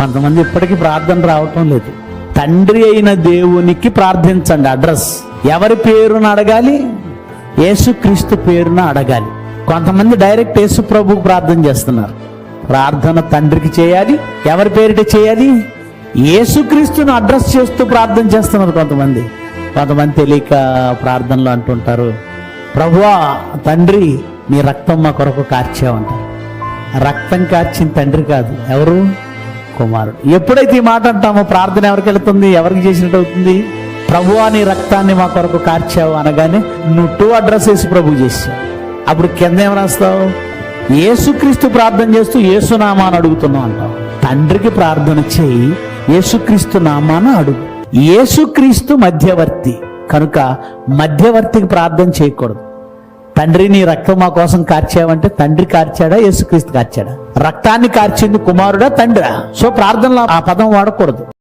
కొంతమంది ఇప్పటికీ ప్రార్థన రావటం లేదు. తండ్రి అయిన దేవునికి ప్రార్థించండి. అడ్రస్ ఎవరి పేరును అడగాలి? యేసుక్రీస్తు పేరున అడగాలి. కొంతమంది డైరెక్ట్ యేసు ప్రభువుకు ప్రార్థన చేస్తున్నారు. ప్రార్థన తండ్రికి చేయాలి. ఎవరి పేరిట చేయాలి? యేసుక్రీస్తును అడ్రస్ చేస్తూ ప్రార్థన చేస్తున్నారు కొంతమంది. తెలియక ప్రార్థనలు అంటుంటారు, ప్రభువా తండ్రి నీ రక్తం మా కొరకు కార్చావంటారు. రక్తం కార్చిన తండ్రి కాదు, ఎవరు? కుమారుడు. ఎప్పుడైతే ఈ మాట అంటామో ప్రార్థన ఎవరికి వెళుతుంది? ఎవరికి చేసినట్టు అవుతుంది? ప్రభువా నీ రక్తాన్ని మా కొరకు కార్చావు అనగానే నువ్వు 2 అడ్రస్ యేసు ప్రభు చేసావు. అప్పుడు కింద ఏం రాస్తావు? యేసుక్రీస్తు ప్రార్థన చేస్తూ యేసునామాను అడుగుతున్నావు అంటావు. తండ్రికి ప్రార్థన చేయి, యేసుక్రీస్తు నామాన అడుగు. యేసుక్రీస్తు మధ్యవర్తి కనుక మధ్యవర్తికి ప్రార్థన చేయకూడదు. తండ్రి నీ రక్తం మా కోసం కార్చావంటే తండ్రి కార్చాడా? యేసుక్రీస్తు కార్చాడా? రక్తాన్ని కార్చింది కుమారుడా తండ్రా? సో ప్రార్థనలో ఆ పదం వాడకూడదు.